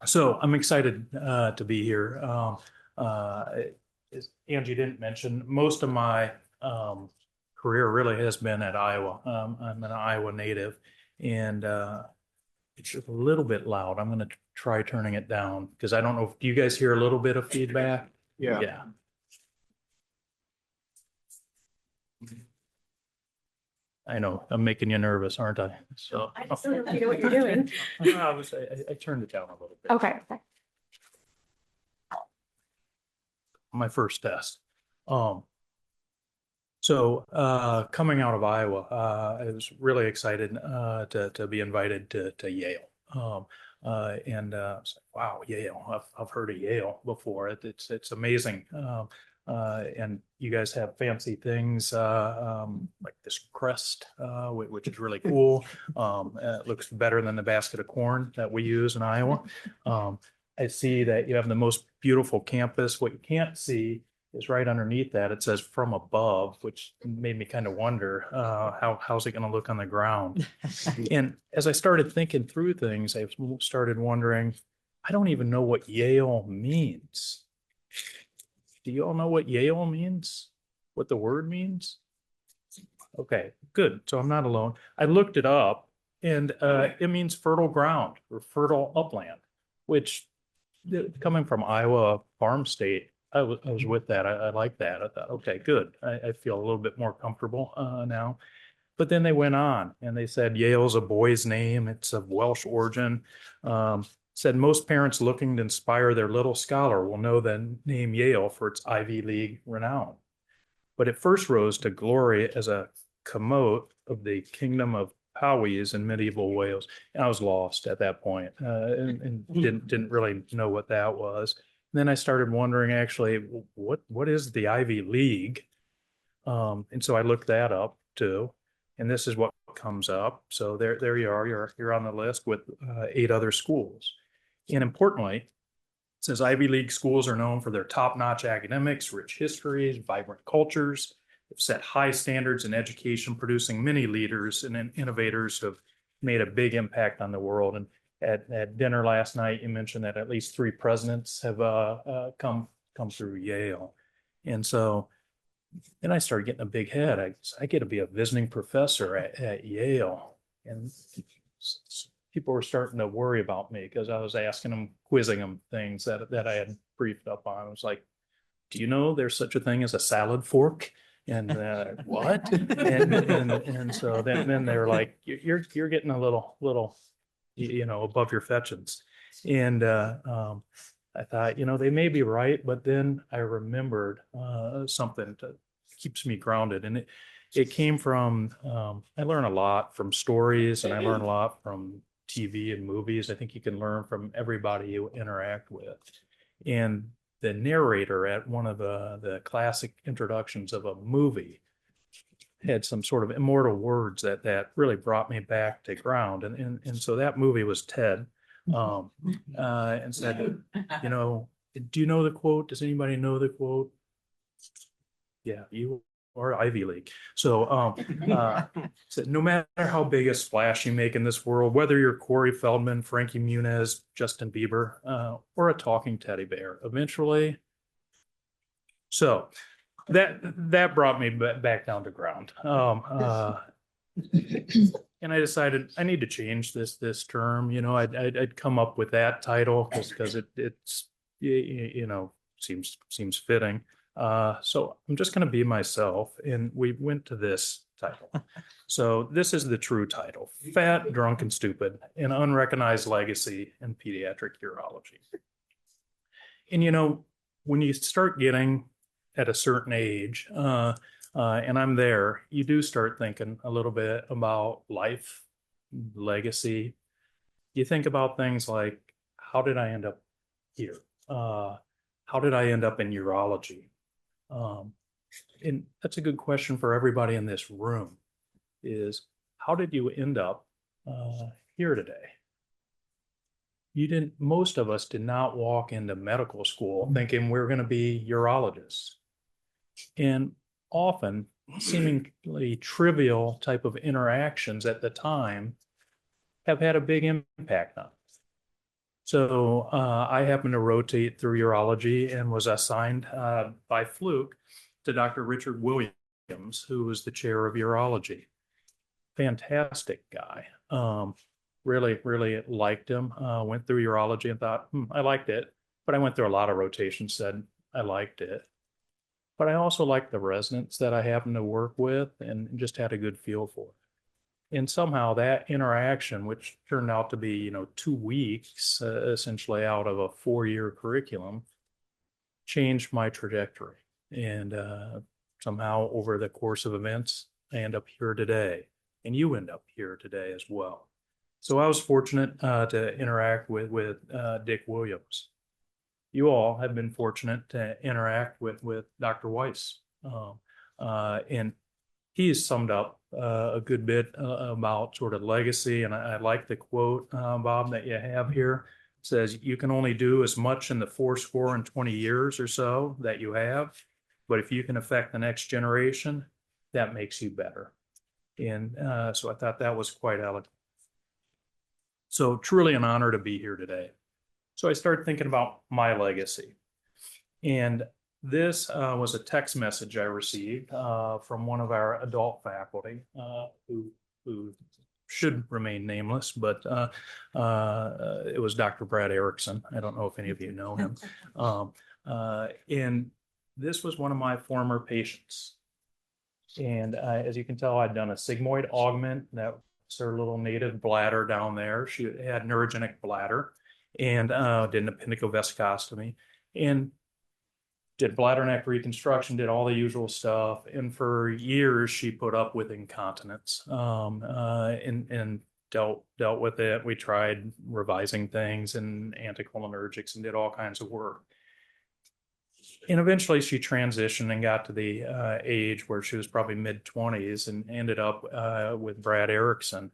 So I'm excited to be here. Uh, as Angie didn't mention, most of my career really has been at Iowa. I'm an Iowa native, and it's a little bit loud. I'm going to try turning it down because I don't know. Do you guys hear a little bit of feedback? Yeah. Yeah. I know. I'm making you nervous, aren't I? So I just don't know if you know what you're doing. I turned it down a little bit. Okay. My first test. Um, coming out of Iowa, I was really excited to be invited to Yale. I was like, wow, Yale. I've heard of Yale before. It's amazing. And you guys have fancy things like this crest, which is really cool. It looks better than the basket of corn that we use in Iowa. I see that you have the most beautiful campus. What you can't see is right underneath that. It says from above, which made me kind of wonder how's it going to look on the ground. And as I started thinking through things, I started wondering, I don't even know what Yale means. Do you all know what Yale means? What the word means? Okay, good. So I'm not alone. I looked it up, and it means fertile ground or fertile upland, which coming from Iowa, farm state, I was with that. I like that. I thought, okay, good. I feel a little bit more comfortable now. But then they went on and they said Yale's a boy's name. It's of Welsh origin. Said most parents looking to inspire their little scholar will know the name Yale for its Ivy League renown. But it first rose to glory as a comote of the kingdom of Powys in medieval Wales. And I was lost at that point and didn't really know what that was. And then I started wondering actually, what is the Ivy League? And so I looked that up too. And this is what comes up. So there you are. You're on the list with 8 other schools. And importantly, it says Ivy League schools are known for their top-notch academics, rich histories, vibrant cultures. They've set high standards in education, producing many leaders and innovators who have made a big impact on the world. And at dinner last night, you mentioned that at least 3 presidents have come through Yale. And so then I started getting a big head. I get to be a visiting professor at Yale. And people were starting to worry about me because I was asking them, quizzing them things that I had briefed up on. I was like, do you know there's such a thing as a salad fork? And what? And so then they're like, you're getting a little above your fetchings. And I thought, they may be right, but then I remembered something that keeps me grounded, and it came from I learn a lot from stories, and I learn a lot from TV and movies. I think you can learn from everybody you interact with. And the narrator at one of the classic introductions of a movie had some sort of immortal words that really brought me back to ground. And so that movie was Ted. And said, do you know the quote? Does anybody know the quote? Yeah, you are Ivy League. So said, no matter how big a splash you make in this world, whether you're Corey Feldman, Frankie Muniz, Justin Bieber, or a talking teddy bear, eventually. So that brought me back down to ground. And I decided I need to change this term. I'd come up with that title because it's seems fitting. So I'm just going to be myself, and we went to this title. So this is the true title: Fat, Drunk, and Stupid: An Unrecognized Legacy in Pediatric Urology. And when you start getting at a certain age, and I'm there, you do start thinking a little bit about life, legacy. You think about things like, how did I end up here? How did I end up in urology? And that's a good question for everybody in this room is, how did you end up here today? Most of us did not walk into medical school thinking we're going to be urologists. And often seemingly trivial type of interactions at the time have had a big impact on us. So I happened to rotate through urology and was assigned by fluke to Dr. Richard Williams, who was the chair of urology. Fantastic guy. Really, really liked him. Went through urology and thought, I liked it. But I went through a lot of rotations, said I liked it. But I also liked the residents that I happened to work with and just had a good feel for it. And somehow that interaction, which turned out to be, 2 weeks, essentially out of a 4-year curriculum, changed my trajectory. And somehow over the course of events, I end up here today. And you end up here today as well. So I was fortunate to interact with Dick Williams. You all have been fortunate to interact with Dr. Weiss. And he's summed up a good bit about sort of legacy. And I like the quote, Bob, that you have here. It says, you can only do as much in the 20 years or so that you have. But if you can affect the next generation, that makes you better. And so I thought that was quite eloquent. So truly an honor to be here today. So I started thinking about my legacy. And this was a text message I received from one of our adult faculty who should remain nameless, but it was Dr. Brad Erickson. I don't know if any of you know him. And this was one of my former patients. And as you can tell, I'd done a sigmoid augment. That's her little native bladder down there. She had neurogenic bladder and did an appendicovesicostomy and did bladder neck reconstruction, did all the usual stuff. And for years, she put up with incontinence and dealt with it. We tried revising things and anticholinergics and did all kinds of work. And eventually she transitioned and got to the age where she was probably mid-20s and ended up with Brad Erickson.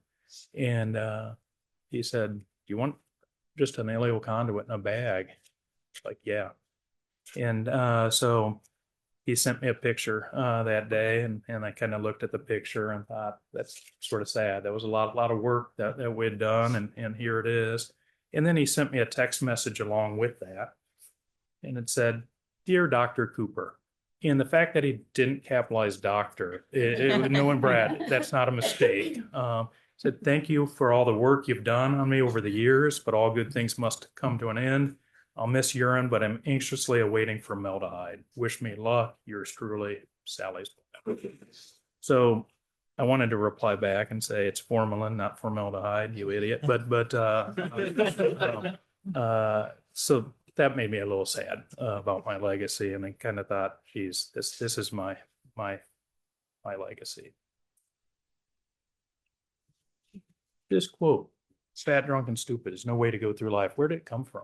And he said, do you want just an ileal conduit in a bag? It's like, yeah. And so he sent me a picture that day, and I kind of looked at the picture and thought, that's sort of sad. There was a lot of work that we'd done, and here it is. And then he sent me a text message along with that. And it said, Dear Dr. Cooper. And the fact that he didn't capitalize doctor, knowing Brad, that's not a mistake. Said, thank you for all the work you've done on me over the years, but all good things must come to an end. I'll miss urine, but I'm anxiously awaiting formaldehyde. Wish me luck. Yours truly, Sally's. So I wanted to reply back and say it's formalin, not formaldehyde, you idiot. So that made me a little sad about my legacy, and I kind of thought, geez, this is my legacy. This quote, fat, drunk, and stupid is no way to go through life. Where did it come from?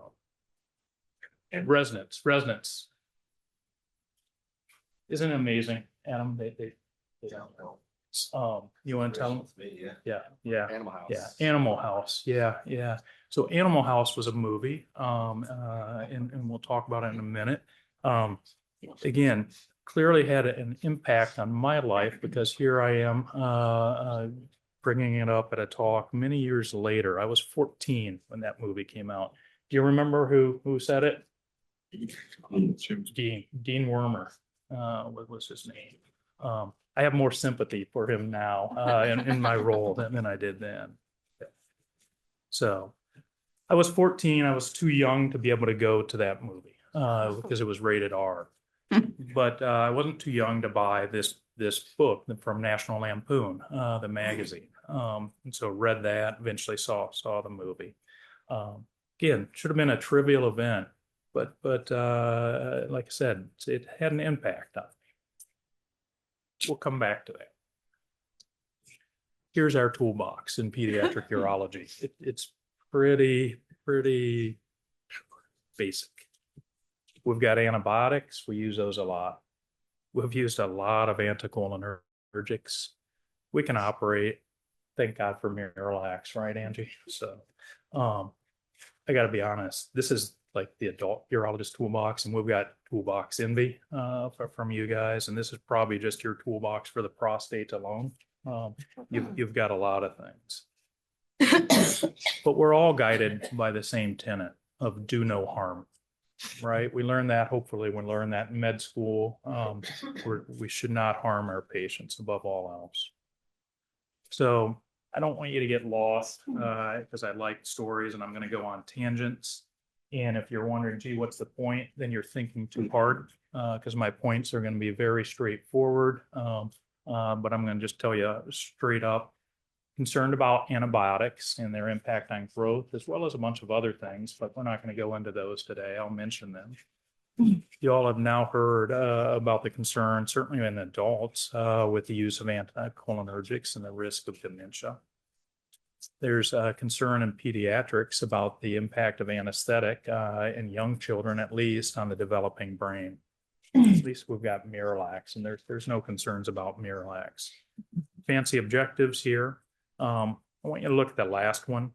And resonance. Isn't it amazing, Adam? They don't know. You want to tell them? Yeah. Animal House. Yeah, Animal House. Yeah. So Animal House was a movie, and we'll talk about it in a minute. Again, clearly had an impact on my life because here I am bringing it up at a talk many years later. I was 14 when that movie came out. Do you remember who said it? Dean Wormer was his name. I have more sympathy for him now in my role than I did then. So I was 14. I was too young to be able to go to that movie because it was rated R. But I wasn't too young to buy this book from National Lampoon, the magazine. And so read that, eventually saw the movie. Again, should have been a trivial event, but like I said, it had an impact on me. We'll come back to that. Here's our toolbox in pediatric urology. It's pretty basic. We've got antibiotics. We use those a lot. We've used a lot of anticholinergics. We can operate. Thank God for Miralax, right, Angie? So I got to be honest. This is like the adult urologist toolbox, and we've got toolbox envy from you guys, and this is probably just your toolbox for the prostate alone. You've got a lot of things, but we're all guided by the same tenet. of do no harm, right? We learn that, hopefully we learn that in med school. We should not harm our patients above all else. So I don't want you to get lost because I like stories and I'm going to go on tangents. And if you're wondering, gee, what's the point? Then you're thinking too hard because my points are going to be very straightforward. But I'm going to just tell you straight up, concerned about antibiotics and their impact on growth, as well as a bunch of other things, but we're not going to go into those today. I'll mention them. You all have now heard about the concern, certainly in adults, with the use of anticholinergics and the risk of dementia. There's a concern in pediatrics about the impact of anesthetic in young children, at least, on the developing brain. At least we've got Miralax, and there's no concerns about Miralax. Fancy objectives here. I want you to look at the last one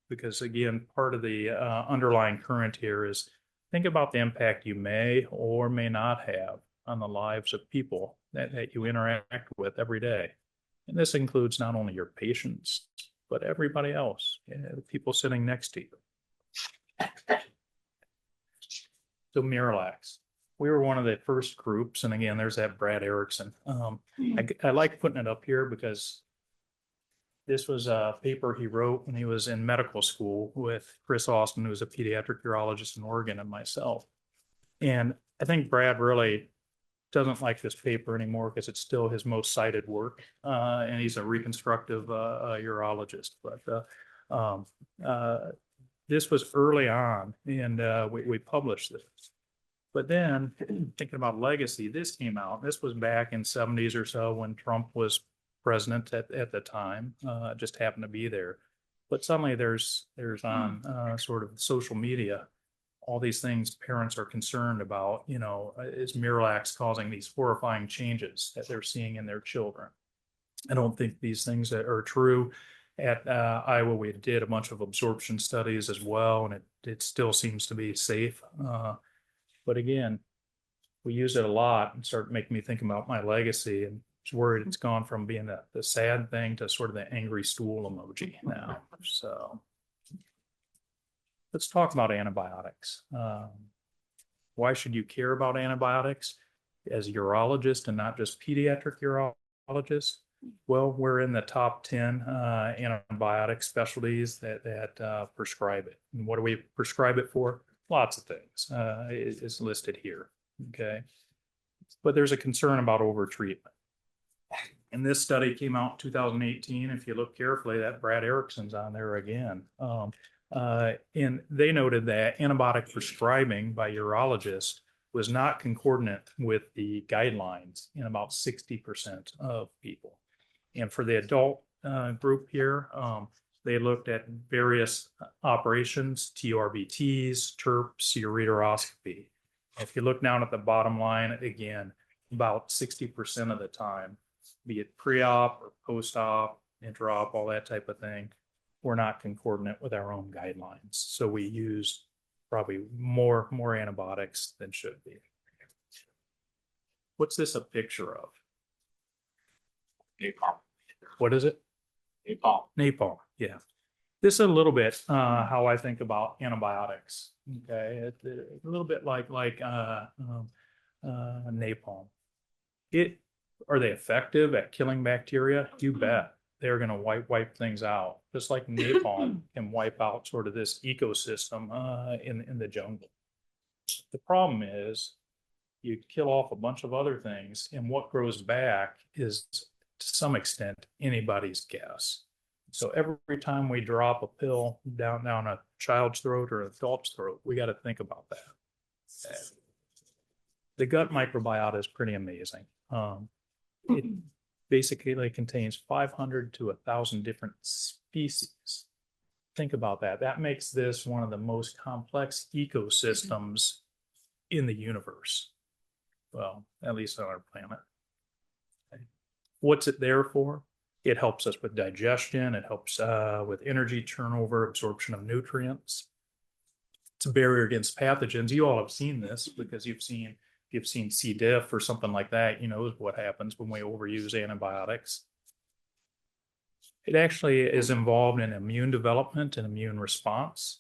because, again, part of the underlying current here is think about the impact you may or may not have on the lives of people that you interact with every day. And this includes not only your patients, but everybody else, the people sitting next to you. So Miralax. We were one of the first groups, and again, there's that Brad Erickson. I like putting it up here because this was a paper he wrote when he was in medical school with Chris Austin, who was a pediatric urologist in Oregon, and myself. And I think Brad really doesn't like this paper anymore because it's still his most cited work, and he's a reconstructive urologist. But this was early on, and we published this. But then, thinking about legacy, this came out. This was back in 70s or so when Trump was president at the time, just happened to be there. But suddenly there's on sort of social media, all these things parents are concerned about, is Miralax causing these horrifying changes that they're seeing in their children? I don't think these things that are true. At Iowa, we did a bunch of absorption studies as well, and it still seems to be safe. But again, we use it a lot and start making me think about my legacy, and I was worried it's gone from being the sad thing to sort of the angry stool emoji now. So let's talk about antibiotics. Why should you care about antibiotics as a urologist and not just pediatric urologist? Well, we're in the top 10 antibiotic specialties that prescribe it. And what do we prescribe it for? Lots of things is listed here, okay? But there's a concern about overtreatment. And this study came out in 2018. If you look carefully, that Brad Erickson's on there again. And they noted that antibiotic prescribing by urologists was not concordant with the guidelines in about 60% of people. And for the adult group here, they looked at various operations, TURBTs, TURPs, ureteroscopy. If you look down at the bottom line, again, about 60% of the time, be it pre-op or post-op, intra-op, all that type of thing, we're not concordant with our own guidelines. So we use probably more antibiotics than should be. What's this a picture of? Napalm. What is it? Napalm. Napalm, yeah. This is a little bit how I think about antibiotics. Okay, it's a little bit like napalm. Are they effective at killing bacteria? You bet. They're going to wipe things out, just like napalm can wipe out sort of this ecosystem in the jungle. The problem is you kill off a bunch of other things, and what grows back is, to some extent, anybody's guess. So every time we drop a pill down a child's throat or an adult's throat, we got to think about that. The gut microbiota is pretty amazing. It basically contains 500 to 1,000 different species. Think about that. That makes this one of the most complex ecosystems in the universe. Well, at least on our planet. What's it there for? It helps us with digestion. It helps with energy turnover, absorption of nutrients. It's a barrier against pathogens. You all have seen this because you've seen C. diff or something like that. You know what happens when we overuse antibiotics. It actually is involved in immune development and immune response.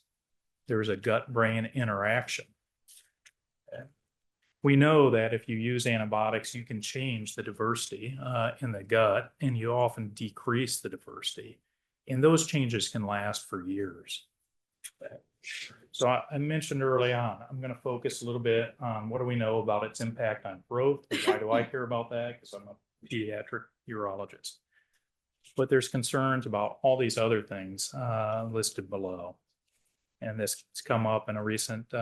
there's a gut-brain interaction. Okay. We know that if you use antibiotics, you can change the diversity in the gut, and you often decrease the diversity. And those changes can last for years. Okay. So I mentioned early on, I'm going to focus a little bit on what do we know about its impact on growth. And why do I care about that? Because I'm a pediatric urologist. But there's concerns about all these other things listed below. And this has come up in a recent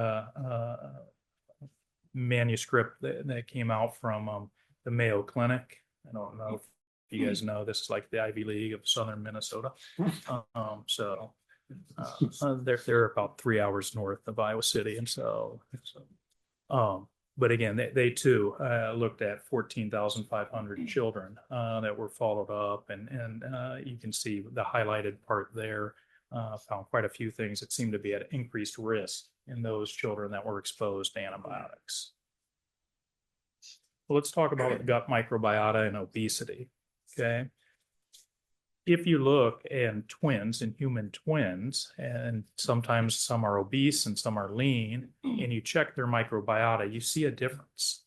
manuscript that came out from the Mayo Clinic. I don't know if you guys know, this is like the Ivy League of Southern Minnesota. They're about 3 hours north of Iowa City. And but again, they too looked at 14,500 children that were followed up, and you can see the highlighted part there. Found quite a few things that seemed to be at increased risk in those children that were exposed to antibiotics. Well, let's talk about the gut microbiota and obesity. Okay. If you look at twins and human twins, and sometimes some are obese and some are lean, and you check their microbiota, you see a difference.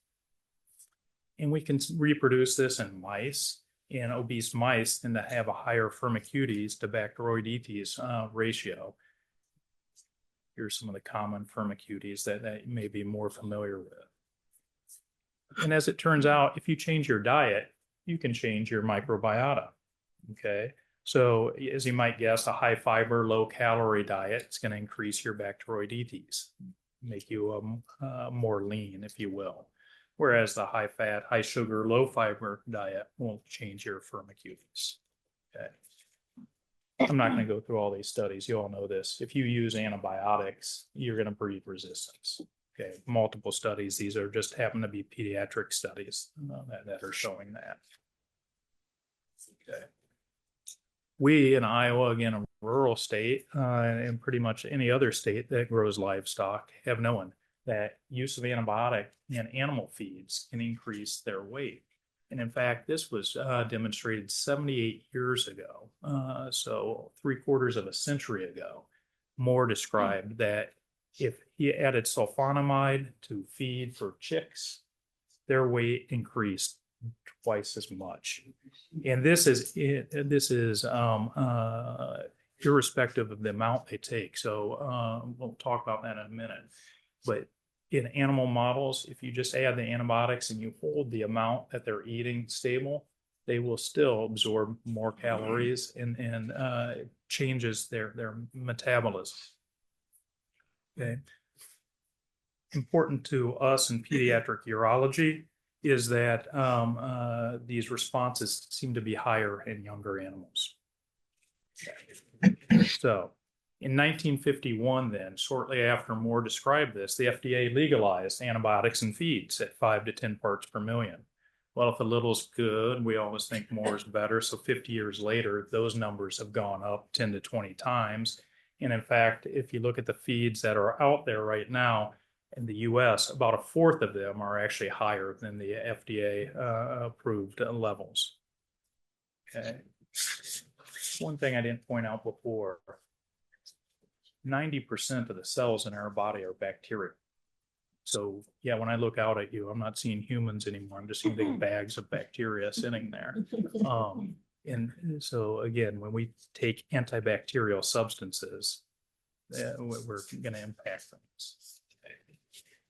And we can reproduce this in mice. And obese mice tend to have a higher firmicutes to Bacteroidetes ratio. Here's some of the common firmicutes that you may be more familiar with. And as it turns out, if you change your diet, you can change your microbiota. Okay, so as you might guess, a high fiber, low calorie diet is going to increase your Bacteroidetes, make you more lean, if you will. Whereas the high fat, high sugar, low fiber diet won't change your firmicutes. Okay. I'm not going to go through all these studies. You all know this. If you use antibiotics, you're going to breed resistance. Okay. Multiple studies. These are just happen to be pediatric studies that are showing that. Okay. We in Iowa, again, a rural state, and pretty much any other state that grows livestock, have known that use of antibiotic in animal feeds can increase their weight. And in fact, this was demonstrated 78 years ago. So 3/4 of a century ago, Moore described that if he added sulfonamide to feed for chicks, their weight increased twice as much. And this is irrespective of the amount they take. So we'll talk about that in a minute. But in animal models, if you just add the antibiotics and you hold the amount that they're eating stable, they will still absorb more calories and changes their metabolism. Okay. Important to us in pediatric urology is that these responses seem to be higher in younger animals. So in 1951, then, shortly after Moore described this, the FDA legalized antibiotics in feeds at 5 to 10 parts per million. Well, if a little's good, we always think more is better. So 50 years later, those numbers have gone up 10 to 20 times. And in fact, if you look at the feeds that are out there right now in the US, about a fourth of them are actually higher than the FDA approved levels. Okay. One thing I didn't point out before, 90% of the cells in our body are bacteria. So yeah, when I look out at you, I'm not seeing humans anymore. I'm just seeing big bags of bacteria sitting there. And so again, when we take antibacterial substances, we're going to impact things.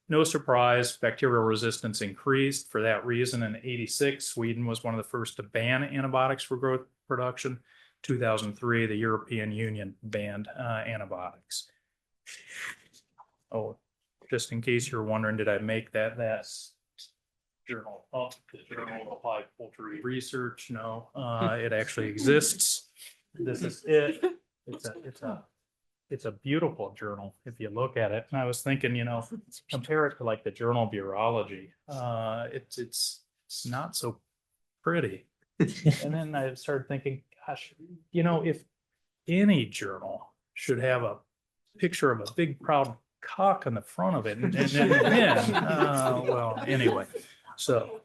No surprise, bacterial resistance increased. For that reason, in '86, Sweden was one of the first to ban antibiotics for growth production. 2003, the European Union banned antibiotics. Oh, just in case you're wondering, did I make that journal up? The Journal of Applied Poultry Research? No, it actually exists. This is it. It's a beautiful journal if you look at it. And I was thinking, compare it to like the Journal of Urology. It's not so pretty. And then I started thinking, gosh, if any journal should have a picture of a big proud cock on the front of it and then win. Well, anyway, so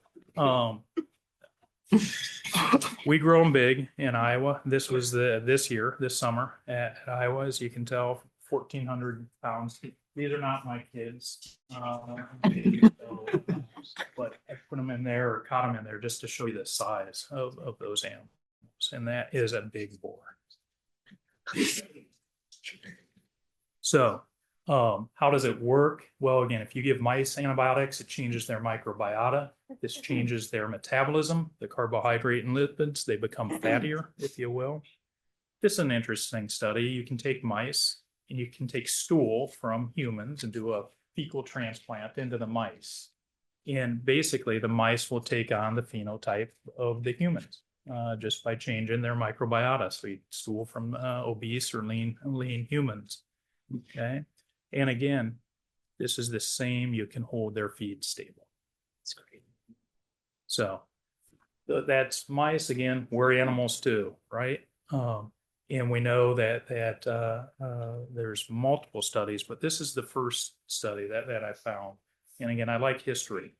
we grow them big in Iowa. This was this summer at Iowa, as you can tell 1,400 pounds. These are not my kids. But I put them in there or caught them in there just to show you the size of those animals. And that is a big boar. So how does it work? Well, again, if you give mice antibiotics, it changes their microbiota. This changes their metabolism, the carbohydrate and lipids. They become fattier, if you will. This is an interesting study. You can take mice and you can take stool from humans and do a fecal transplant into the mice. And basically, the mice will take on the phenotype of the humans just by changing their microbiota. So you stool from obese or lean humans. Okay. And again, this is the same. You can hold their feed stable. That's great. So that's mice again. We're animals too, right? And we know that there's multiple studies, but this is the first study that I found. And again, I like history.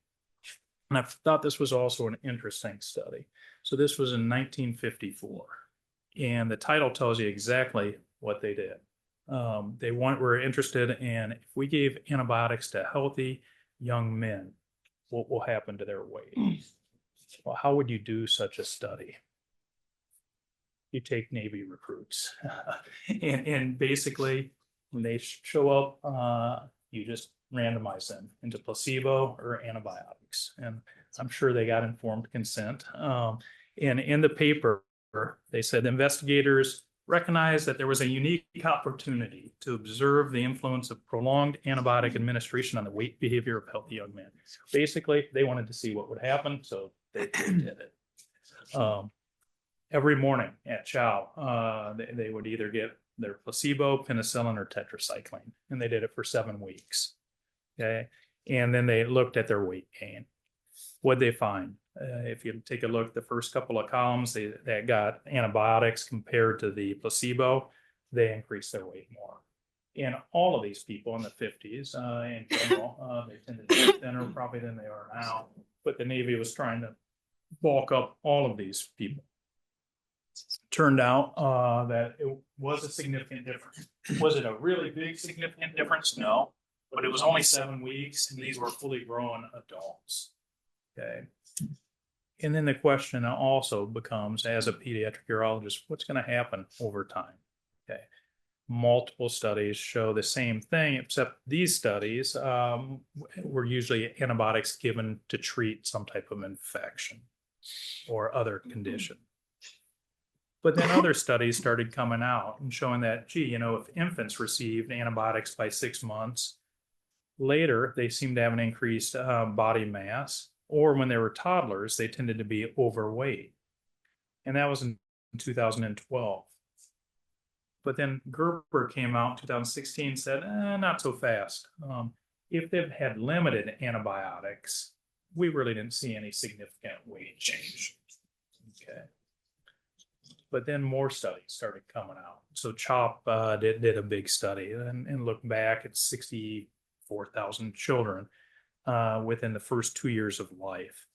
And I thought this was also an interesting study. So this was in 1954. And the title tells you exactly what they did. They were interested in if we gave antibiotics to healthy young men, what will happen to their weight? Well, how would you do such a study? You take Navy recruits. and basically, when they show up, you just randomize them into placebo or antibiotics. And I'm sure they got informed consent. And in the paper, they said investigators recognized that there was a unique opportunity to observe the influence of prolonged antibiotic administration on the weight behavior of healthy young men. Basically, they wanted to see what would happen, so they did it. Every morning at chow, they would either get their placebo, penicillin, or tetracycline, and they did it for 7 weeks. Okay, and then they looked at their weight gain. What'd they find? If you take a look at the first couple of columns, that got antibiotics compared to the placebo, they increased their weight more. And all of these people in the 50s, in general, they tended to be thinner probably than they are now. But the Navy was trying to bulk up all of these people. Turned out that it was a significant difference. Was it a really big significant difference? No, but it was only 7 weeks, and these were fully grown adults. Okay. And then the question also becomes, as a pediatric urologist, what's going to happen over time? Okay. Multiple studies show the same thing, except these studies were usually antibiotics given to treat some type of infection or other condition. But then other studies started coming out and showing that, gee, if infants received antibiotics by 6 months, later they seemed to have an increased body mass, or when they were toddlers, they tended to be overweight. And that was in 2012. But then Gerber came out in 2016 and said, not so fast. If they've had limited antibiotics, we really didn't see any significant weight change. Okay. But then more studies started coming out. So CHOP did a big study and looked back at 64,000 children within the first 2 years of life.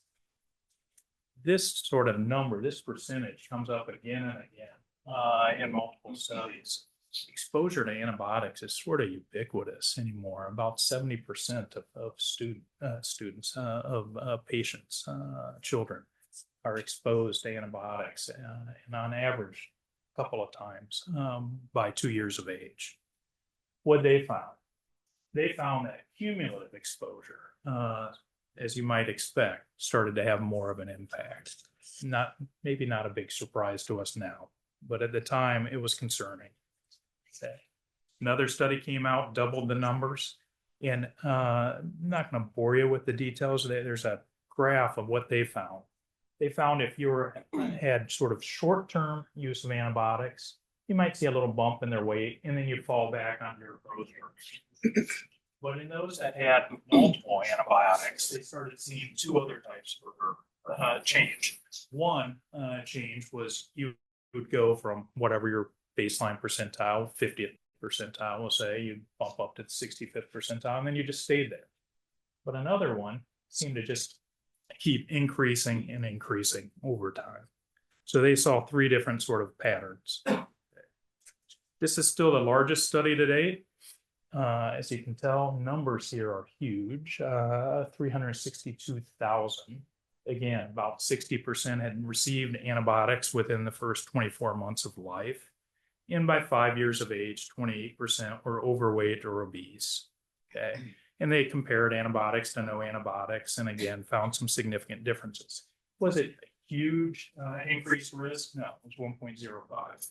This sort of number, this percentage comes up again and again in multiple studies. Exposure to antibiotics is sort of ubiquitous anymore. About 70% of students, patients, children are exposed to antibiotics, and on average, a couple of times by 2 years of age. What they found? They found that cumulative exposure, as you might expect, started to have more of an impact. Maybe not a big surprise to us now, but at the time it was concerning. Okay. Another study came out, doubled the numbers, and I'm not going to bore you with the details. There's a graph of what they found. They found if you had sort of short-term use of antibiotics, you might see a little bump in their weight, and then you fall back on your growth curve. But in those that had multiple antibiotics, they started seeing 2 other types of change. One change was you would go from whatever your baseline percentile, 50th percentile, we'll say, you bump up to the 65th percentile, and then you just stayed there. But another one seemed to just keep increasing and increasing over time. So they saw 3 different sort of patterns. This is still the largest study to date, As you can tell, numbers here are huge, 362,000. Again, about 60% had received antibiotics within the first 24 months of life. And by 5 years of age, 28% were overweight or obese. Okay. And they compared antibiotics to no antibiotics and again found some significant differences. Was it a huge increased risk? No, it was 1.05.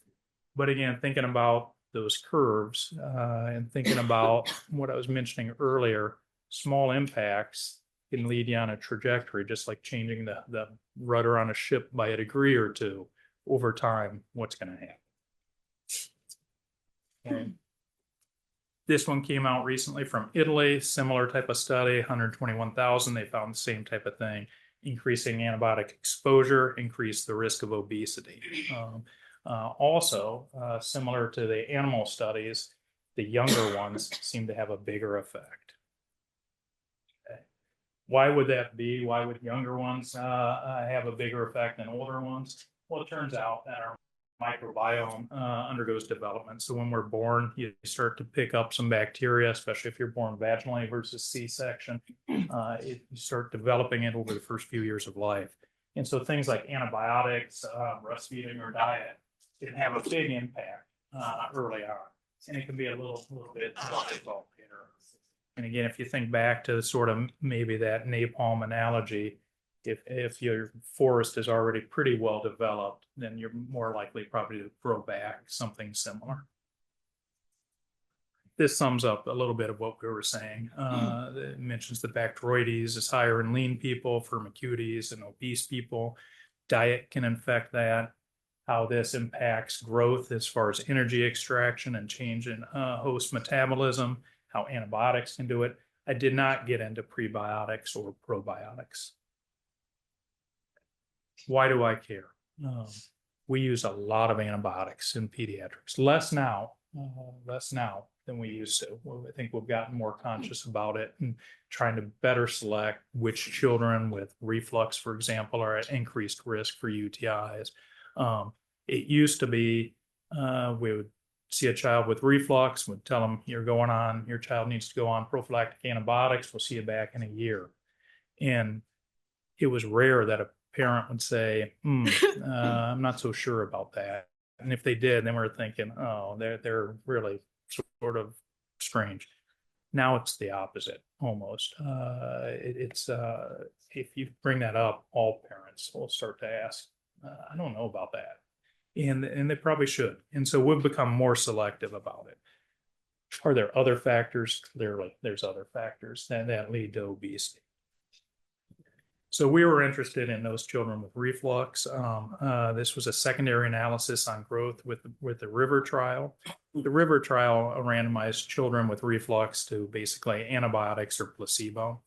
But again, thinking about those curves and thinking about what I was mentioning earlier, small impacts can lead you on a trajectory, just like changing the rudder on a ship by a degree or two over time, what's going to happen. Okay. This one came out recently from Italy, similar type of study, 121,000. They found the same type of thing. Increasing antibiotic exposure increased the risk of obesity. Also, similar to the animal studies, the younger ones seem to have a bigger effect. Okay. Why would that be? Why would younger ones have a bigger effect than older ones? Well, it turns out that our microbiome undergoes development. So when we're born, you start to pick up some bacteria, especially if you're born vaginally versus C-section. You start developing it over the first few years of life. And so things like antibiotics, breastfeeding, or diet can have a big impact early on. And it can be a little bit difficult here. And again, if you think back to sort of maybe that napalm analogy, if your forest is already pretty well developed, then you're more likely probably to grow back something similar. This sums up a little bit of what we were saying. It mentions the Bacteroides is higher in lean people, Firmicutes in obese people. Diet can affect that. How this impacts growth as far as energy extraction and change in host metabolism, how antibiotics can do it. I did not get into prebiotics or probiotics. Why do I care? We use a lot of antibiotics in pediatrics, less now than we used to. I think we've gotten more conscious about it and trying to better select which children with reflux, for example, are at increased risk for UTIs. It used to be we would see a child with reflux, we'd tell them your child needs to go on prophylactic antibiotics. We'll see you back in a year. And it was rare that a parent would say, I'm not so sure about that. And if they did, then we're thinking, oh, they're really sort of strange. Now it's the opposite almost. If you bring that up, all parents will start to ask, I don't know about that. And they probably should. And so we've become more selective about it. Are there other factors? Clearly, there's other factors that lead to obesity. So we were interested in those children with reflux. This was a secondary analysis on growth with the River trial. The River trial randomized children with reflux to basically antibiotics or placebo.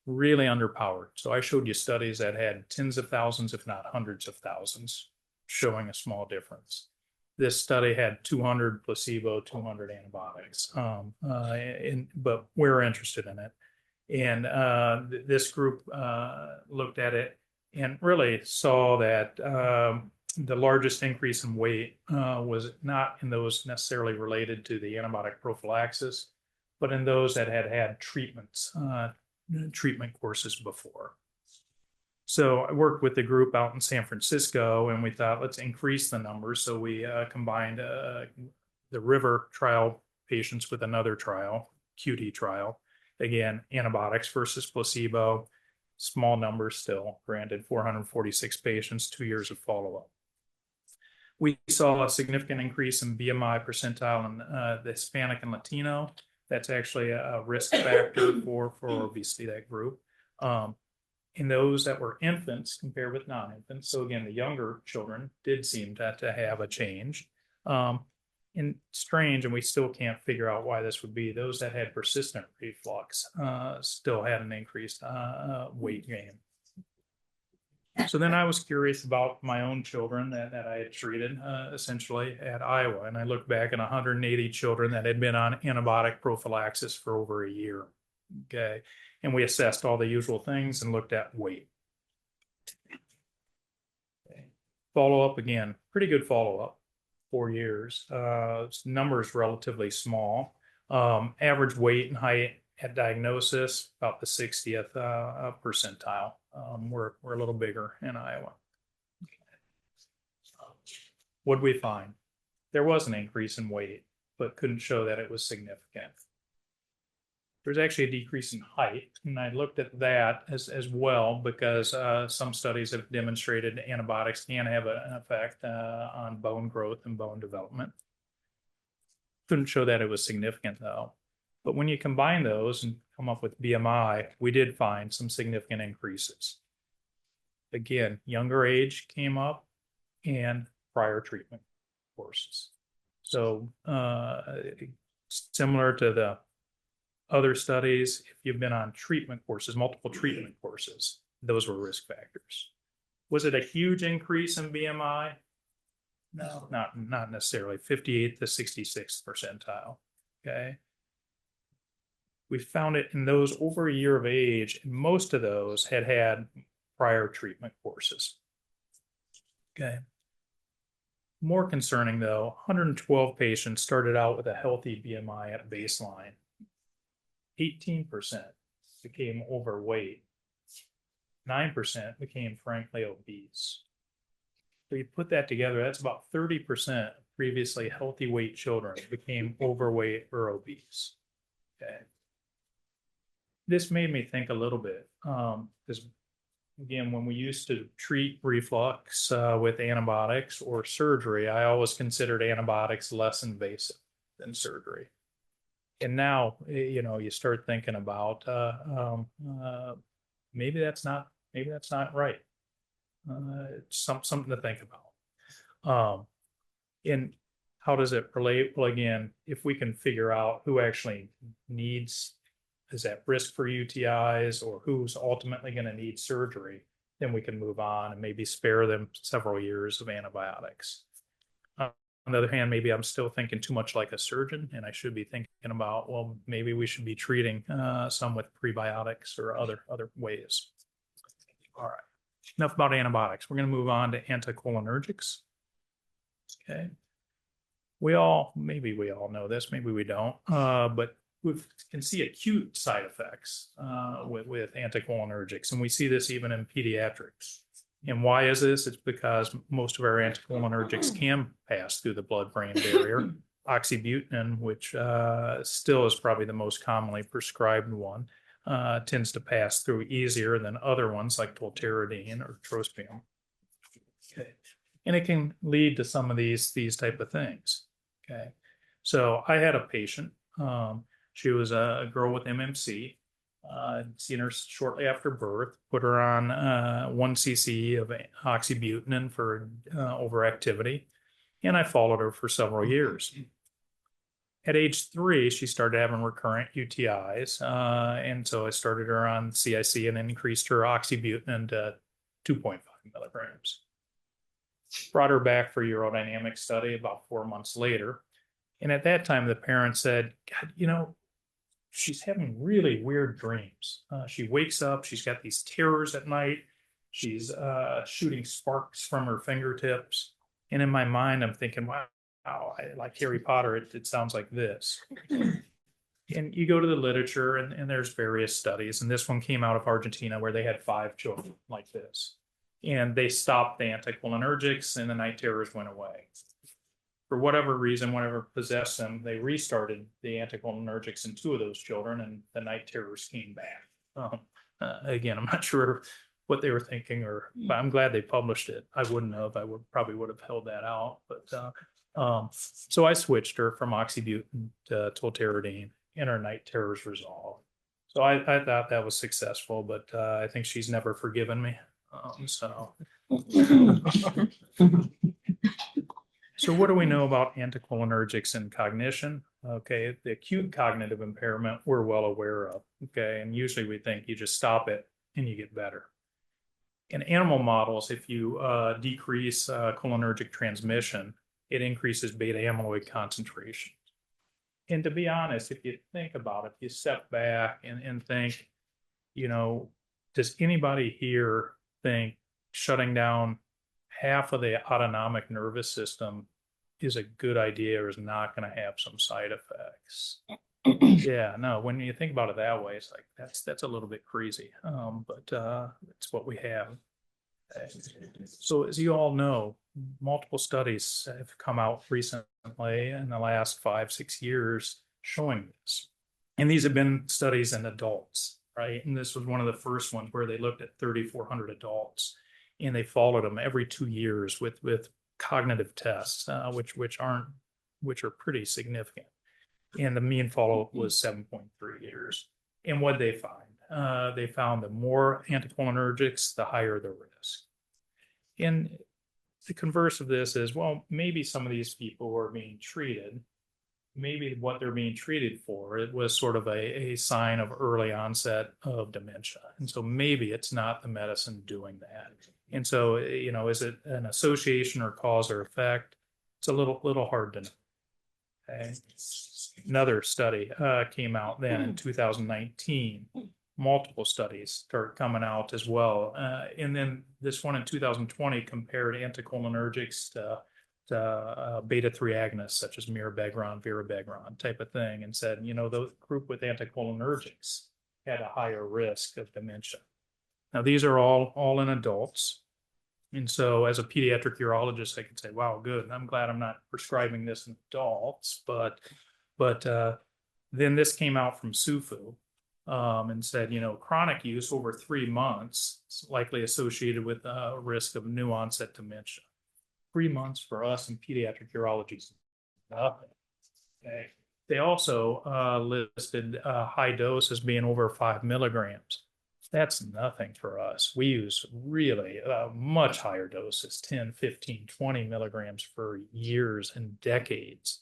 Really underpowered. So I showed you studies that had tens of thousands, if not hundreds of thousands, showing a small difference. This study had 200 placebo, 200 antibiotics, but we're interested in it. And this group looked at it and really saw that the largest increase in weight was not in those necessarily related to the antibiotic prophylaxis, but in those that had had treatment courses before. So I worked with the group out in San Francisco, and we thought, let's increase the numbers. So we combined the River trial patients with another trial, QT trial. Again, antibiotics versus placebo, small numbers still, granted 446 patients, 2 years of follow-up. We saw a significant increase in BMI percentile in the Hispanic and Latino. That's actually a risk factor for obesity, that group. In those that were infants compared with non-infants, so again, the younger children did seem to have a change. And strange, and we still can't figure out why this would be, those that had persistent reflux still had an increased weight gain. So then I was curious about my own children that I had treated essentially at Iowa. And I looked back at 180 children that had been on antibiotic prophylaxis for over a year. Okay. And we assessed all the usual things and looked at weight. Okay. Follow-up again, pretty good follow-up. 4 years. Numbers relatively small. Average weight and height at diagnosis, about the 60th percentile. We're a little bigger in Iowa. What did we find? There was an increase in weight, but couldn't show that it was significant. There's actually a decrease in height, and I looked at that as well because some studies have demonstrated antibiotics can have an effect on bone growth and bone development. Couldn't show that it was significant though. But when you combine those and come up with BMI, we did find some significant increases. Again, younger age came up and prior treatment courses. So similar to the other studies, if you've been on treatment courses, multiple treatment courses, those were risk factors. Was it a huge increase in BMI? No, not necessarily. 58th to 66th percentile. Okay. We found it in those over a year of age, and most of those had prior treatment courses. Okay. More concerning though, 112 patients started out with a healthy BMI at baseline. 18% became overweight. 9% became frankly obese. So you put that together, that's about 30% of previously healthy weight children became overweight or obese. Okay. This made me think a little bit, because again, when we used to treat reflux with antibiotics or surgery, I always considered antibiotics less invasive than surgery. And now, you start thinking about maybe that's not right. It's something to think about. And how does it relate? Well, again, if we can figure out who actually is at risk for UTIs or who's ultimately going to need surgery, then we can move on and maybe spare them several years of antibiotics. On the other hand, maybe I'm still thinking too much like a surgeon, and I should be thinking about, well, maybe we should be treating some with prebiotics or other ways. All right, enough about antibiotics. We're going to move on to anticholinergics. Okay, maybe we all know this, maybe we don't, but we can see acute side effects with anticholinergics, and we see this even in pediatrics. And why is this? It's because most of our anticholinergics can pass through the blood-brain barrier. Oxybutynin, which still is probably the most commonly prescribed one, tends to pass through easier than other ones like tolterodine or trospium. Okay. And it can lead to some of these type of things. Okay. So I had a patient. She was a girl with MMC. Seen her shortly after birth, put her on 1 cc of oxybutynin for overactivity, and I followed her for several years. At age 3, she started having recurrent UTIs, and so I started her on CIC and increased her oxybutynin to 2.5 milligrams. Brought her back for urodynamic study about 4 months later, and at that time the parent said, God, she's having really weird dreams. She wakes up, she's got these terrors at night. She's shooting sparks from her fingertips. And in my mind, I'm thinking, wow, like Harry Potter, it sounds like this. And you go to the literature and there's various studies. And this one came out of Argentina where they had 5 children like this. And they stopped the anticholinergics and the night terrors went away. For whatever reason, whatever possessed them, they restarted the anticholinergics in 2 of those children, and the night terrors came back. Again, I'm not sure what they were thinking, but I'm glad they published it. I wouldn't have. I probably would have held that out. But so I switched her from oxybutynin to tolterodine, and her night terrors resolved. So I thought that was successful, but I think she's never forgiven me. So what do we know about anticholinergics and cognition? Okay, the acute cognitive impairment we're well aware of. Okay, and usually we think you just stop it and you get better. In animal models, if you decrease cholinergic transmission, it increases beta amyloid concentration. And to be honest, if you think about it, if you step back and think, does anybody here think shutting down half of the autonomic nervous system is a good idea or is not going to have some side effects? Yeah, no, when you think about it that way, it's like that's a little bit crazy. But it's what we have. So as you all know, multiple studies have come out recently in the last 5, 6 years showing this. And these have been studies in adults, right? And this was one of the first ones where they looked at 3,400 adults and they followed them every 2 years with cognitive tests, which are pretty significant. And the mean follow-up was 7.3 years. And what they find? They found the more anticholinergics, the higher the risk. And the converse of this is, well, maybe some of these people were being treated. Maybe what they're being treated for, it was sort of a sign of early onset of dementia. And so maybe it's not the medicine doing that. And so, is it an association or cause or effect? It's a little hard to know. Okay. Another study came out then in 2019. Multiple studies start coming out as well. And then this one in 2020 compared anticholinergics to beta-3 agonists such as mirabegron, virabegron type of thing, and said, the group with anticholinergics had a higher risk of dementia. Now, these are all in adults. And so as a pediatric urologist, I can say, wow, good. I'm glad I'm not prescribing this in adults. But then this came out from SUFU and said, chronic use over 3 months is likely associated with a risk of new onset dementia. 3 months for us in pediatric urology is nothing. Okay. They also listed high dose as being over 5 milligrams. That's nothing for us. We use really much higher doses, 10, 15, 20 milligrams for years and decades.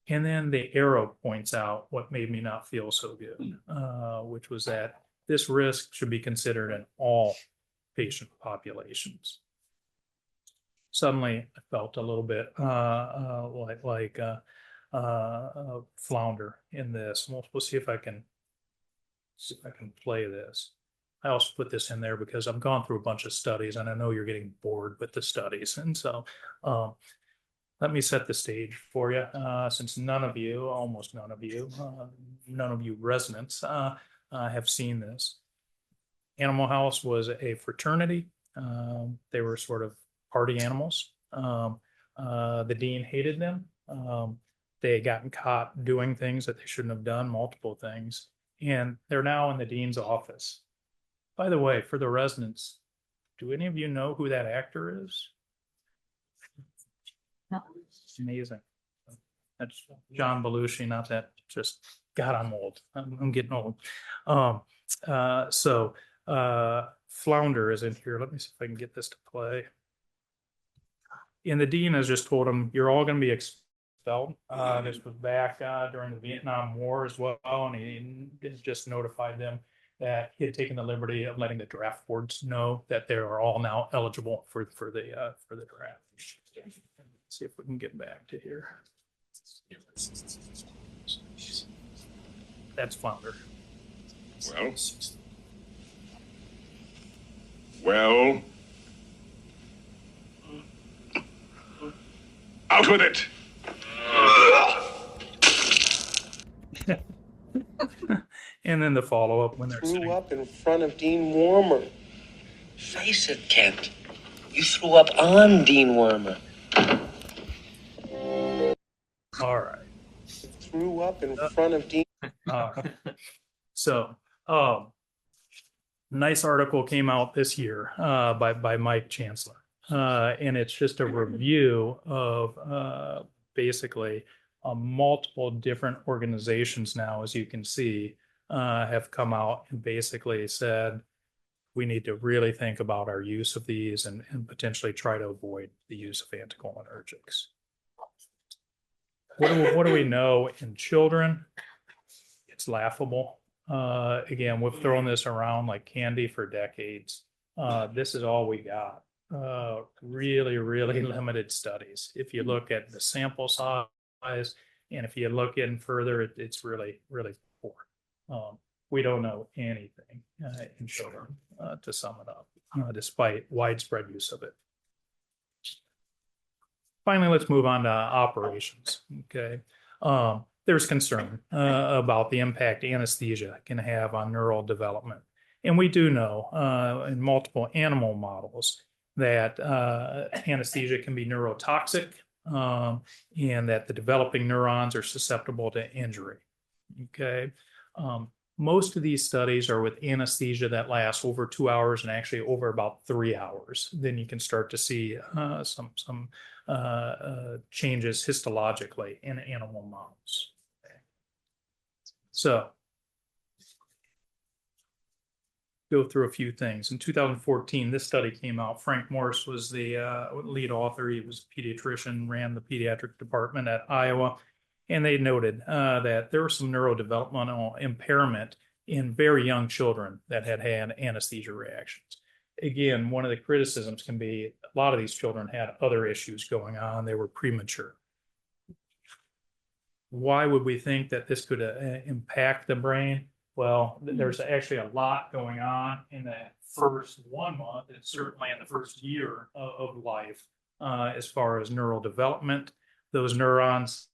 And then the arrow points out what made me not feel so good, which was that this risk should be considered in all patient populations. Suddenly, I felt a little bit like flounder in this. We'll see if I can play this. I also put this in there because I've gone through a bunch of studies and I know you're getting bored with the studies. And so let me set the stage for you, since almost none of you residents have seen this. Animal House was a fraternity. They were sort of party animals. The dean hated them. They had gotten caught doing things that they shouldn't have done, multiple things. And they're now in the dean's office. By the way, for the residents, do any of you know who that actor is? No. It's amazing. That's John Belushi, not that just, God, I'm old. I'm getting old. Flounder is in here. Let me see if I can get this to play. And the dean has just told him, you're all going to be expelled. This was back during the Vietnam War as well, and he just notified them that he had taken the liberty of letting the draft boards know that they are all now eligible for the draft. Let's see if we can get back to here. That's Flounder. Well, out with it. And then the follow-up when they're threw up in front of Dean Warmer. Face it, Kent. You threw up on Dean Warmer. All right. Threw up in front of Dean. So, nice article came out this year by Mike Chancellor. And it's just a review of basically multiple different organizations now, as you can see, have come out and basically said, we need to really think about our use of these and potentially try to avoid the use of anticholinergics. What do we know in children? It's laughable. Again, we've thrown this around like candy for decades. This is all we got. Really limited studies. If you look at the sample size, and if you look in further, it's really poor. We don't know anything in children, to sum it up, despite widespread use of it. Finally, let's move on to operations. Okay. there's concern about the impact anesthesia can have on neural development. And we do know in multiple animal models that anesthesia can be neurotoxic, and that the developing neurons are susceptible to injury. Okay. Most of these studies are with anesthesia that lasts over 2 hours and actually over about 3 hours. Then you can start to see some changes histologically in animal models. Okay. So, go through a few things. In 2014, this study came out. Frank Morse was the lead author. He was a pediatrician, ran the pediatric department at Iowa. And they noted that there was some neurodevelopmental impairment in very young children that had had anesthesia reactions. Again, one of the criticisms can be a lot of these children had other issues going on. They were premature. Why would we think that this could impact the brain? Well, there's actually a lot going on in that first 1 month, and certainly in the first year of life as far as neural development. Those neurons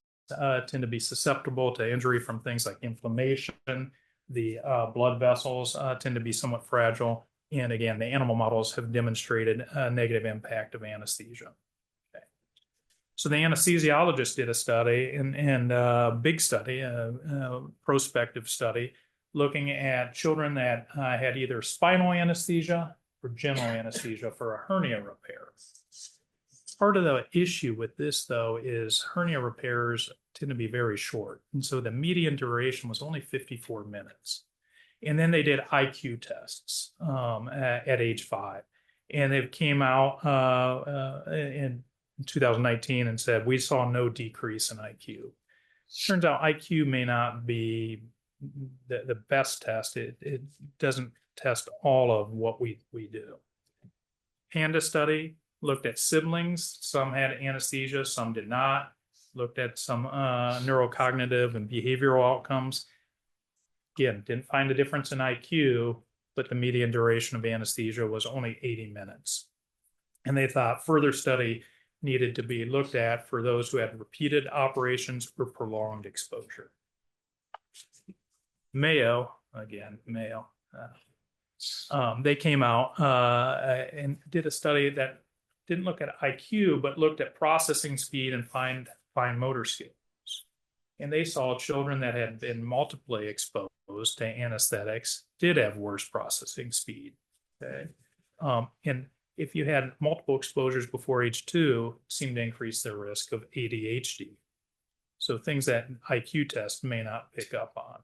tend to be susceptible to injury from things like inflammation. The blood vessels tend to be somewhat fragile. And again, the animal models have demonstrated a negative impact of anesthesia. Okay. So the anesthesiologist did a study, and a big study, a prospective study, looking at children that had either spinal anesthesia or general anesthesia for a hernia repair. Part of the issue with this, though, is hernia repairs tend to be very short. And so the median duration was only 54 minutes. And then they did IQ tests at age 5. And they came out in 2019 and said, we saw no decrease in IQ. Turns out IQ may not be the best test. It doesn't test all of what we do. Panda study looked at siblings. Some had anesthesia, some did not. Looked at some neurocognitive and behavioral outcomes. Again, didn't find a difference in IQ, but the median duration of anesthesia was only 80 minutes. And they thought further study needed to be looked at for those who had repeated operations or prolonged exposure. Mayo, they came out and did a study that didn't look at IQ, but looked at processing speed and fine motor skills. And they saw children that had been multiply exposed to anesthetics did have worse processing speed. Okay. And if you had multiple exposures before age 2, it seemed to increase their risk of ADHD. So things that IQ tests may not pick up on.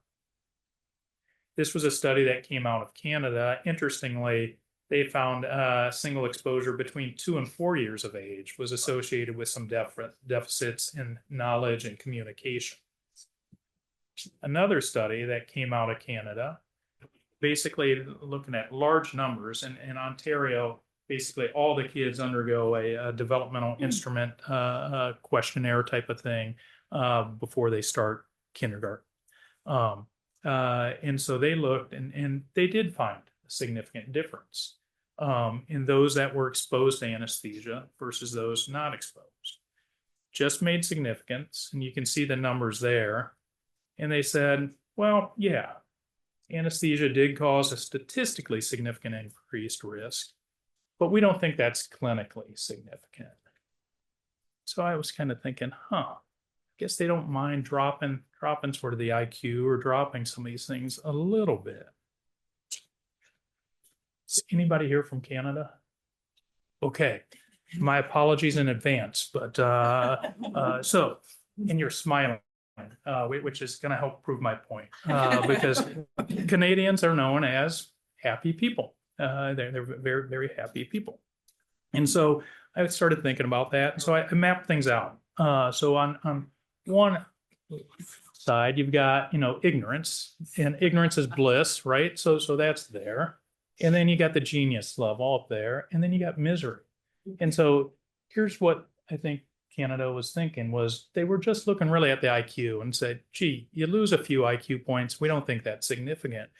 This was a study that came out of Canada. Interestingly, they found single exposure between 2 and 4 years of age was associated with some deficits in knowledge and communication. Another study that came out of Canada, basically looking at large numbers, in Ontario, basically all the kids undergo a developmental instrument questionnaire type of thing before they start kindergarten. And so they looked, and they did find a significant difference in those that were exposed to anesthesia versus those not exposed. Just made significance, and you can see the numbers there. And they said, well, yeah, anesthesia did cause a statistically significant increased risk, but we don't think that's clinically significant. So I was kind of thinking, I guess they don't mind dropping sort of the IQ or dropping some of these things a little bit. Is anybody here from Canada? Okay, my apologies in advance, but so, and you're smiling, which is going to help prove my point, because Canadians are known as happy people. They're very, very happy people. And so I started thinking about that. So I mapped things out. So on one side, you've got, ignorance, and ignorance is bliss, right? So that's there. And then you got the genius level up there, and then you got misery. And so here's what I think Canada was thinking was they were just looking really at the IQ and said, gee, you lose a few IQ points. We don't think that's significant,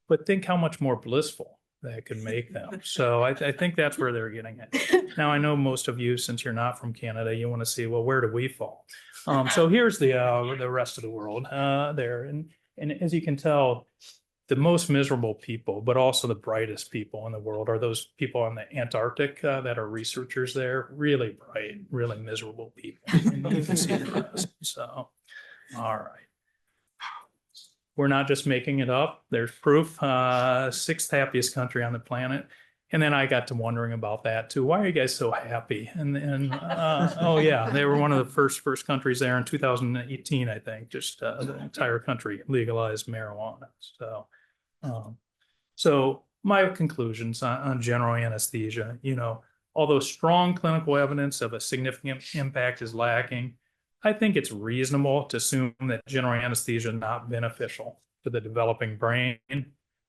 but think how much more blissful that could make them. So I think that's where they're getting it. Now, I know most of you, since you're not from Canada, you want to see, well, where do we fall? So here's the rest of the world there. And as you can tell, the most miserable people, but also the brightest people in the world are those people on the Antarctic that are researchers there. Really bright, really miserable people. And you can see the rest. So, all right. We're not just making it up. There's proof. Sixth happiest country on the planet. And then I got to wondering about that too. Why are you guys so happy? And oh yeah, they were one of the first countries there in 2018, I think. Just the entire country legalized marijuana. So my conclusions on general anesthesia, although strong clinical evidence of a significant impact is lacking, I think it's reasonable to assume that general anesthesia is not beneficial to the developing brain, and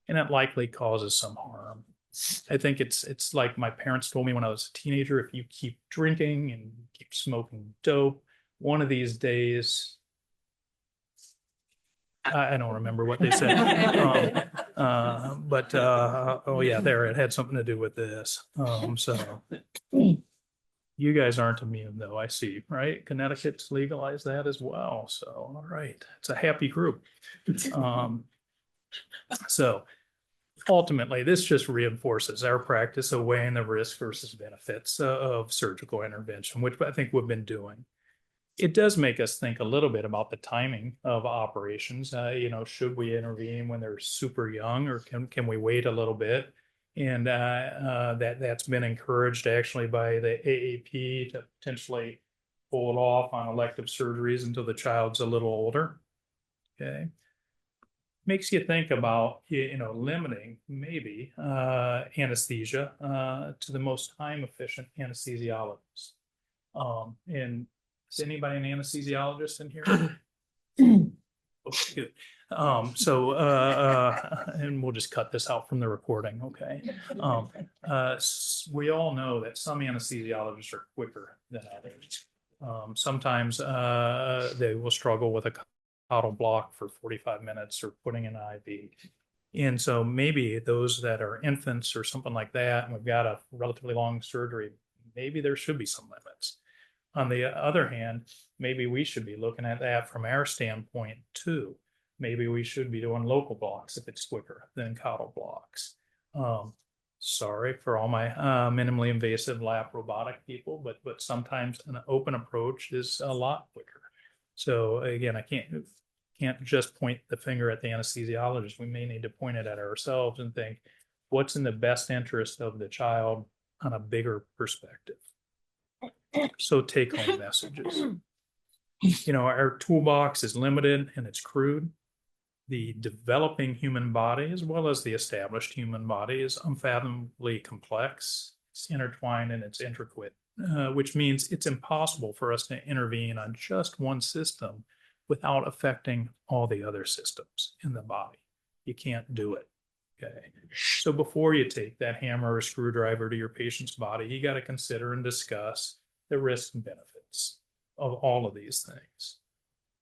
it likely causes some harm. I think it's like my parents told me when I was a teenager, if you keep drinking and keep smoking dope, one of these days, I don't remember what they said. Oh yeah, there, it had something to do with this. So you guys aren't immune though, I see, right? Connecticut's legalized that as well. So, all right, it's a happy group. So ultimately, this just reinforces our practice of weighing the risk versus benefits of surgical intervention, which I think we've been doing. It does make us think a little bit about the timing of operations. Should we intervene when they're super young, or can we wait a little bit? And that's been encouraged actually by the AAP to potentially hold off on elective surgeries until the child's a little older. Okay. Makes you think about, limiting maybe anesthesia to the most time efficient anesthesiologists. And is anybody an anesthesiologist in here? Okay, good. And we'll just cut this out from the recording, okay? We all know that some anesthesiologists are quicker than others. Sometimes they will struggle with a caudal block for 45 minutes or putting an IV. And so maybe those that are infants or something like that, and we've got a relatively long surgery, maybe there should be some limits. On the other hand, maybe we should be looking at that from our standpoint too. Maybe we should be doing local blocks if it's quicker than caudal blocks. Sorry for all my minimally invasive lap robotic people, but sometimes an open approach is a lot quicker. So again, I can't just point the finger at the anesthesiologist. We may need to point it at ourselves and think, what's in the best interest of the child on a bigger perspective? So take home messages. Our toolbox is limited and it's crude. The developing human body, as well as the established human body, is unfathomably complex. It's intertwined and it's intricate, which means it's impossible for us to intervene on just one system without affecting all the other systems in the body. You can't do it. Okay. So before you take that hammer or screwdriver to your patient's body, you got to consider and discuss the risks and benefits of all of these things.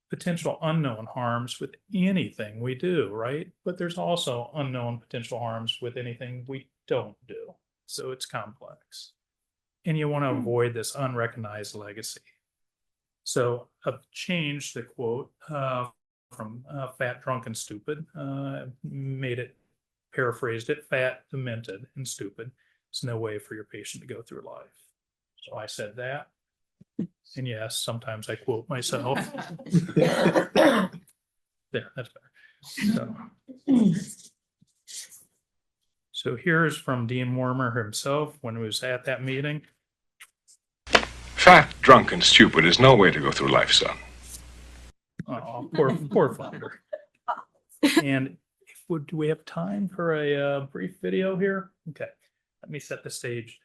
Potential unknown harms with anything we do, right? But there's also unknown potential harms with anything we don't do. So it's complex. And you want to avoid this unrecognized legacy. So I've changed the quote from fat, drunk, and stupid, paraphrased it, fat, demented, and stupid. There's no way for your patient to go through life. So I said that. And yes, sometimes I quote myself. There, that's better. So here's from Dean Warmer himself when he was at that meeting. Fat, drunk, and stupid is no way to go through life, son. Oh, poor Flounder. And do we have time for a brief video here? Okay, let me set the stage.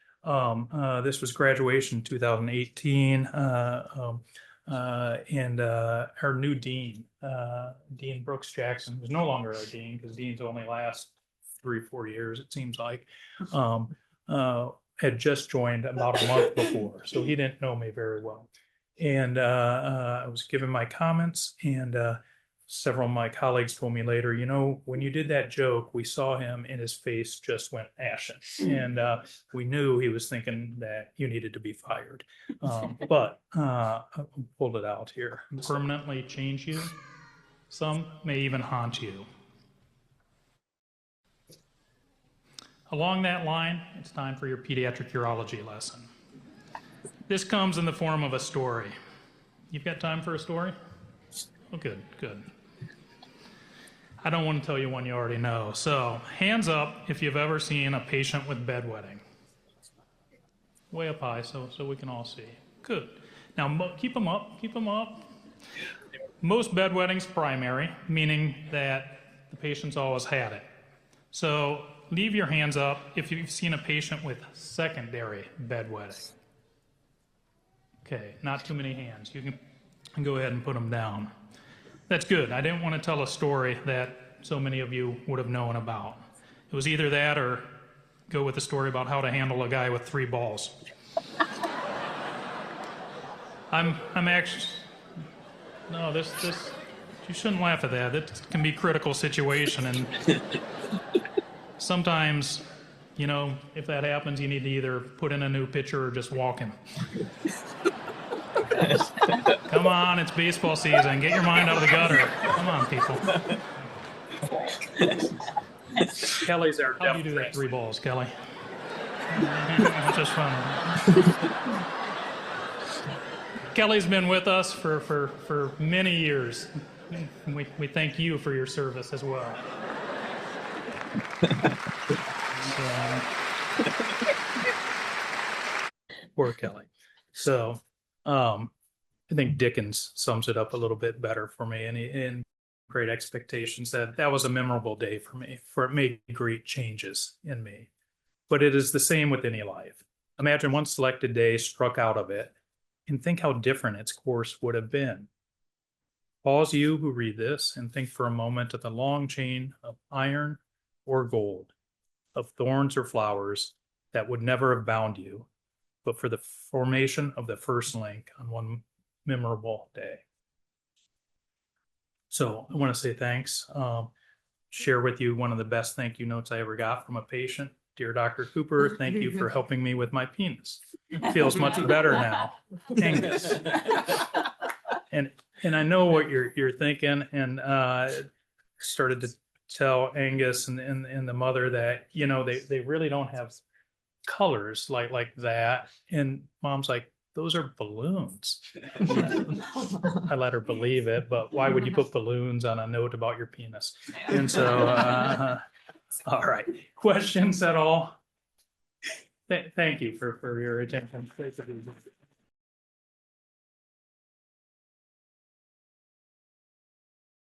This was graduation 2018, and our new dean, Dean Brooks Jackson, who's no longer our dean because deans only last 3-4 years, it seems like, had just joined about a month before, so he didn't know me very well. And I was giving my comments, and several of my colleagues told me later, when you did that joke, we saw him and his face just went ashen. And we knew he was thinking that you needed to be fired. But I pulled it out here. Permanently change you. Some may even haunt you. Along that line, it's time for your pediatric urology lesson. This comes in the form of a story. You've got time for a story? Oh, good, good. I don't want to tell you one you already know. So, hands up if you've ever seen a patient with bedwetting. Way up high so we can all see. Good. Now, keep them up, keep them up. Most bedwetting's primary, meaning that the patient's always had it. So, leave your hands up if you've seen a patient with secondary bedwetting. Okay, not too many hands. You can go ahead and put them down. That's good. I didn't want to tell a story that so many of you would have known about. It was either that or go with a story about how to handle a guy with 3 balls. I'm actually, no, this, you shouldn't laugh at that. It can be a critical situation, and sometimes, if that happens, you need to either put in a new pitcher or just walk him. Come on, it's baseball season. Get your mind out of the gutter. Come on, people. Kelly's our How do you do that 3 balls, Kelly? Just fun. Kelly's been with us for many years. We thank you for your service as well. Poor Kelly. So, I think Dickens sums it up a little bit better for me, and in Great Expectations, that was a memorable day for me, for it made great changes in me. But it is the same with any life. Imagine one selected day struck out of it, and think how different its course would have been. Pause, you who read this, and think for a moment of the long chain of iron or gold, of thorns or flowers that would never have bound you, but for the formation of the first link on one memorable day. So I want to say thanks. Share with you one of the best thank you notes I ever got from a patient. Dear Dr. Cooper, thank you for helping me with my penis. It feels much better now. Angus. And I know what you're thinking, and started to tell Angus and the mother that they really don't have colors like that. And Mom's like, those are balloons. I let her believe it, but why would you put balloons on a note about your penis? And so, all right, questions at all? Thank you for your attention.